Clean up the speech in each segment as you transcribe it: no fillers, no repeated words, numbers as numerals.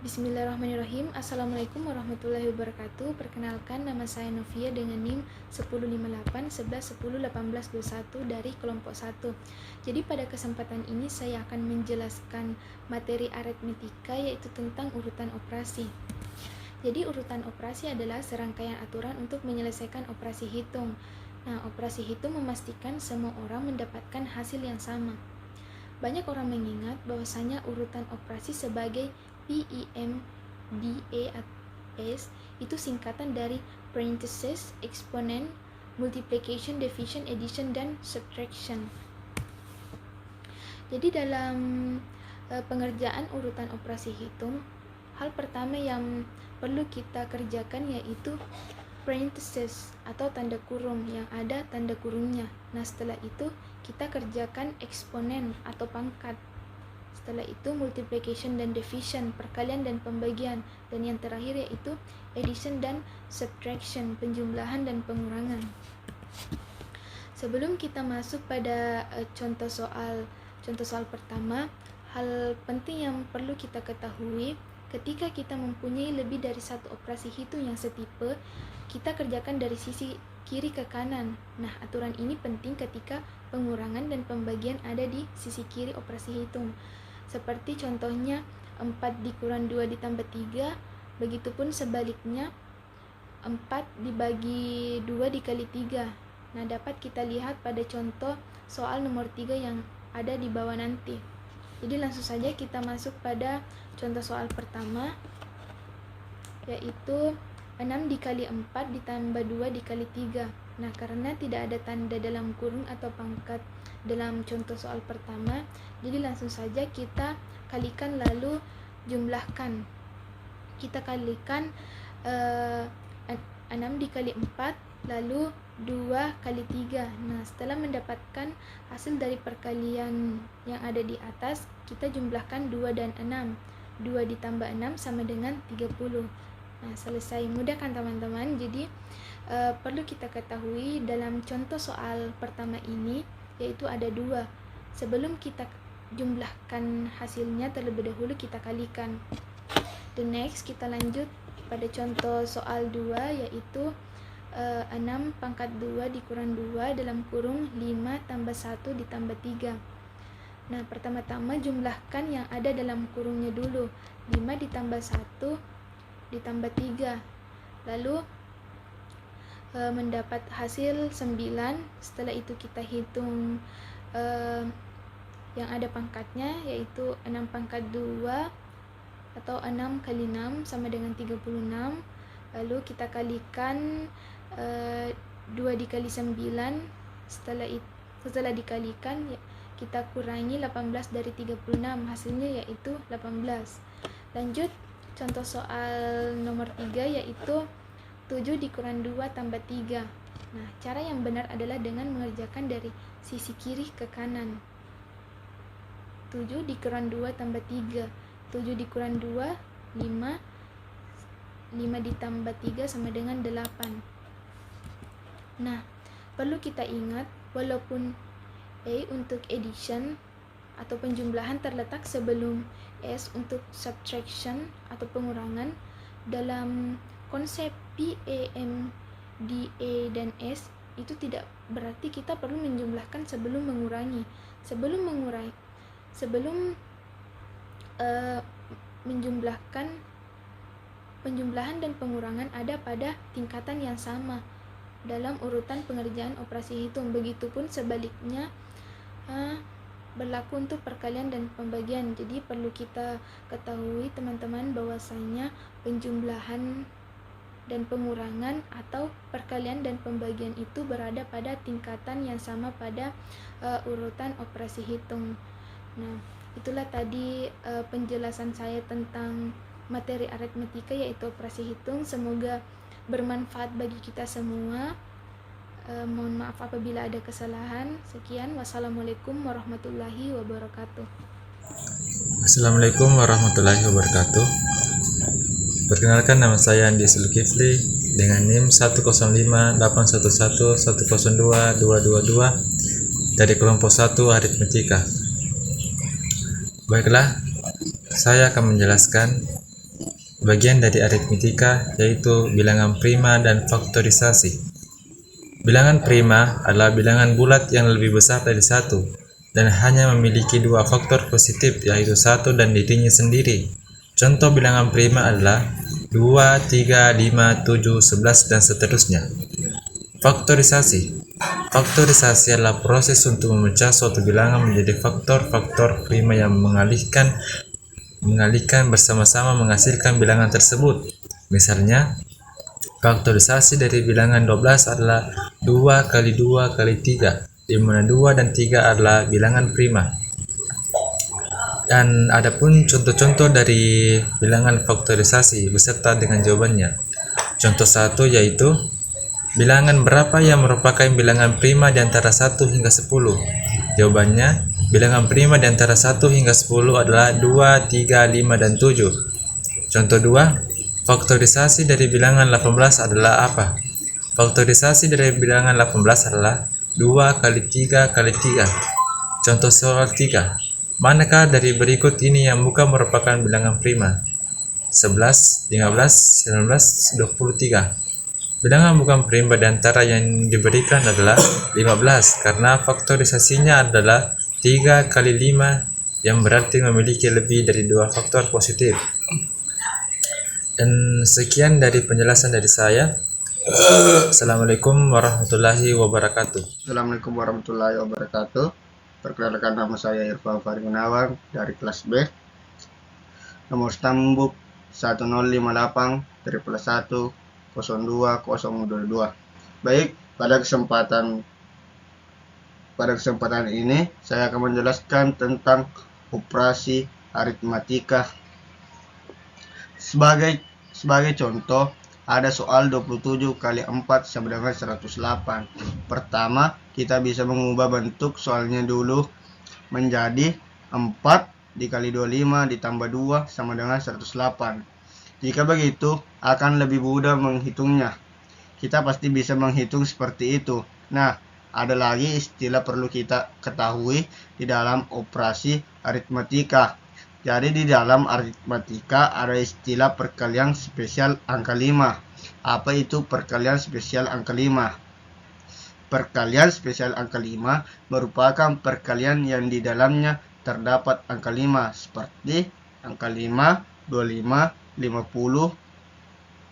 Bismillahirrahmanirrahim. Assalamualaikum warahmatullahi wabarakatuh. Perkenalkan, nama saya Novia dengan NIM 1058 11 10 18 21 dari kelompok 1. Jadi pada kesempatan ini saya akan menjelaskan materi aritmetika, yaitu tentang urutan operasi. Jadi urutan operasi adalah serangkaian aturan untuk menyelesaikan operasi hitung. Nah, operasi hitung memastikan semua orang mendapatkan hasil yang sama. Banyak orang mengingat bahwasanya urutan operasi sebagai PEMDAS itu singkatan dari parentheses, exponent, multiplication, division, addition, dan subtraction. Jadi dalam pengerjaan urutan operasi hitung, hal pertama yang perlu kita kerjakan yaitu parentheses atau tanda kurung yang ada tanda kurungnya. Nah, setelah itu kita kerjakan eksponen atau pangkat. Setelah itu multiplication dan division, perkalian dan pembagian, dan yang terakhir yaitu addition dan subtraction, penjumlahan dan pengurangan. Sebelum kita masuk pada contoh soal pertama, hal penting yang perlu kita ketahui, ketika kita mempunyai lebih dari satu operasi hitung yang setipe, kita kerjakan dari sisi kiri ke kanan. Nah, aturan ini penting ketika pengurangan dan pembagian ada di sisi kiri operasi hitung. Seperti contohnya 4 dikurang 2 ditambah 3, begitupun sebaliknya 4 dibagi 2 dikali 3. Nah, dapat kita lihat pada contoh soal nomor 3 yang ada di bawah nanti. Jadi langsung saja kita masuk pada contoh soal pertama, yaitu 6 dikali 4 ditambah 2 dikali 3. Nah, karena tidak ada tanda dalam kurung atau pangkat dalam contoh soal pertama, jadi langsung saja kita kalikan lalu jumlahkan. Kita kalikan 6 dikali 4 lalu 2 kali 3. Nah, setelah mendapatkan hasil dari perkalian yang ada di atas, kita jumlahkan 2 dan 6. 2 ditambah 6 sama dengan 30. Nah, selesai. Mudah kan teman-teman? Jadi perlu kita ketahui dalam contoh soal pertama ini yaitu ada 2. Sebelum kita jumlahkan hasilnya, terlebih dahulu kita kalikan. The next kita lanjut pada contoh soal 2, yaitu 6 pangkat 2 dikurang 2 dalam kurung 5 tambah 1 ditambah 3. Nah, pertama-tama jumlahkan yang ada dalam kurungnya dulu. 5 ditambah 1 ditambah 3. Lalu mendapat hasil 9. Setelah itu kita hitung yang ada pangkatnya, yaitu 6 pangkat 2 atau 6 kali 6 sama dengan 36. Lalu kita kalikan 2 dikali 9. Setelah dikalikan, kita kurangi 18 dari 36, hasilnya yaitu 18. Lanjut contoh soal nomor 3, yaitu 7 dikurang 2 tambah 3. Nah, cara yang benar adalah dengan mengerjakan dari sisi kiri ke kanan. 7 dikurang 2 tambah 3. 7 dikurang 2, 5. 5 ditambah 3 sama dengan 8. Nah, perlu kita ingat, walaupun A untuk addition atau penjumlahan terletak sebelum S untuk subtraction atau pengurangan, dalam konsep PEMDA dan S itu tidak berarti kita perlu menjumlahkan sebelum mengurangi. Sebelum menjumlahkan, penjumlahan dan pengurangan ada pada tingkatan yang sama dalam urutan pengerjaan operasi hitung. Begitupun sebaliknya berlaku untuk perkalian dan pembagian. Jadi perlu kita ketahui teman-teman bahwasanya penjumlahan dan pengurangan atau perkalian dan pembagian itu berada pada tingkatan yang sama pada urutan operasi hitung. Nah, itulah tadi penjelasan saya tentang materi aritmetika, yaitu operasi hitung. Semoga bermanfaat bagi kita semua. Mohon maaf apabila ada kesalahan. Sekian, wassalamualaikum warahmatullahi wabarakatuh. Assalamualaikum warahmatullahi wabarakatuh. Perkenalkan, nama saya Andi Zulkifli dengan NIM 10581010222 dari kelompok 1 aritmetika. Baiklah, saya akan menjelaskan bagian dari aritmetika, yaitu bilangan prima dan faktorisasi. Bilangan prima adalah bilangan bulat yang lebih besar dari 1 dan hanya memiliki 2 faktor positif, yaitu 1 dan dirinya sendiri. Contoh bilangan prima adalah 2, 3, 5, 7, 11, dan seterusnya. Faktorisasi. Faktorisasi adalah proses untuk memecah suatu bilangan menjadi faktor-faktor prima yang mengalihkan bersama-sama menghasilkan bilangan tersebut. Misalnya, faktorisasi dari bilangan 12 adalah 2 kali 2 kali 3, di mana 2 dan 3 adalah bilangan prima. Dan adapun contoh-contoh dari bilangan faktorisasi beserta dengan jawabannya. Contoh 1 yaitu bilangan berapa yang merupakan bilangan prima di antara 1 hingga 10? Jawabannya, bilangan prima di antara 1 hingga 10 adalah 2, 3, 5, dan 7. Contoh 2, faktorisasi dari bilangan 18 adalah apa? Faktorisasi dari bilangan 18 adalah 2 kali 3 kali 3. Contoh soal 3. Manakah dari berikut ini yang bukan merupakan bilangan prima? 11, 15, 19, 23. Bilangan bukan prima di antara yang diberikan adalah 15 karena faktorisasinya adalah 3 kali 5 yang berarti memiliki lebih dari 2 faktor positif. Dan sekian dari penjelasan dari saya. Assalamualaikum warahmatullahi wabarakatuh. Assalamualaikum warahmatullahi wabarakatuh. Perkenalkan, nama saya Irfan Fahri Gunawan dari kelas B. Nomor stambuk 1058 1 02 022. Baik, pada kesempatan ini saya akan menjelaskan tentang operasi aritmatika. Sebagai contoh, ada soal 27 kali 4 sama dengan 108. Pertama, kita bisa mengubah bentuk soalnya dulu menjadi 4 dikali 25 ditambah 2 sama dengan 108. Jika begitu, akan lebih mudah menghitungnya. Kita pasti bisa menghitung seperti itu. Nah, ada lagi istilah perlu kita ketahui di dalam operasi aritmatika. Jadi di dalam aritmatika ada istilah perkalian spesial angka 5. Apa itu perkalian spesial angka 5? Perkalian spesial angka 5 merupakan perkalian yang di dalamnya terdapat angka 5 seperti angka 5, 25, 50,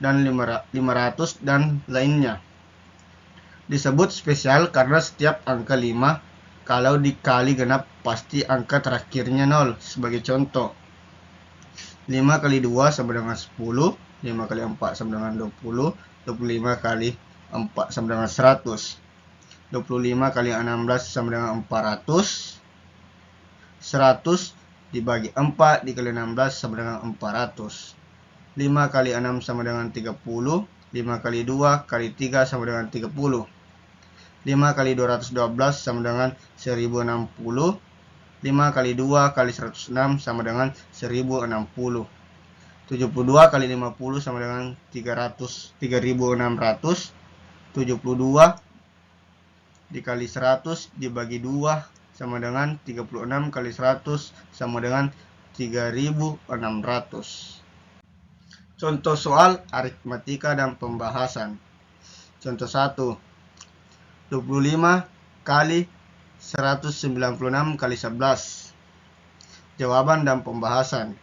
dan 500 dan lainnya. Disebut spesial karena setiap angka 5 kalau dikali genap pasti angka terakhirnya 0. Sebagai contoh, 5 kali 2 sama dengan 10, 5 kali 4 sama dengan 20, 25 kali 4 sama dengan 100, 25 kali 16 sama dengan 400, 100 dibagi 4 dikali 16 sama dengan 400, 5 kali 6 sama dengan 30, 5 kali 2 kali 3 sama dengan 30, 5 kali 212 sama dengan 1060, 5 kali 2 kali 106 sama dengan 1060, 72 kali 50 sama dengan 3600, 72 dikali 100 dibagi 2 sama dengan 36 kali 100 sama dengan 3600. Contoh soal aritmatika dan pembahasan. Contoh 1. 25 kali 196 kali 11. Jawaban dan pembahasan.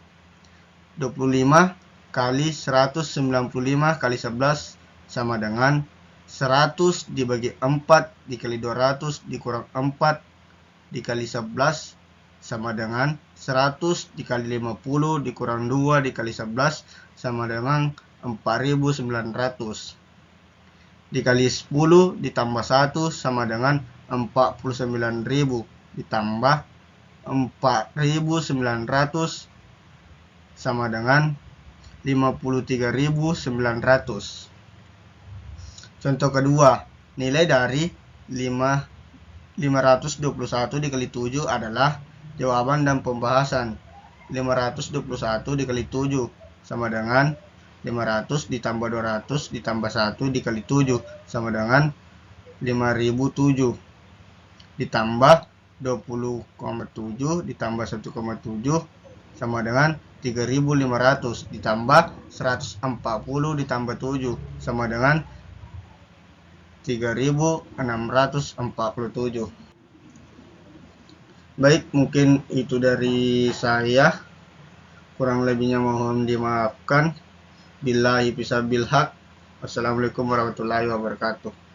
25 kali 195 kali 11 sama dengan 100 dibagi 4 dikali 200 dikurang 4 dikali 11 sama dengan 100 dikali 50 dikurang 2 dikali 11 sama dengan 4900. Dikali 10 ditambah 1 sama dengan 49.000 ditambah 4.900 sama dengan 53.900. Contoh kedua, nilai dari 521 dikali 7 adalah jawaban dan pembahasan. 521 dikali 7 sama dengan 500 ditambah 200 ditambah 1 dikali 7 sama dengan 5007 ditambah 20,7 ditambah 1,7 sama dengan 3.500 ditambah 140 ditambah 7 sama dengan 3.647. Baik, mungkin itu dari saya. Kurang lebihnya mohon dimaafkan. Billahi fisabilillah. Wassalamualaikum warahmatullahi wabarakatuh.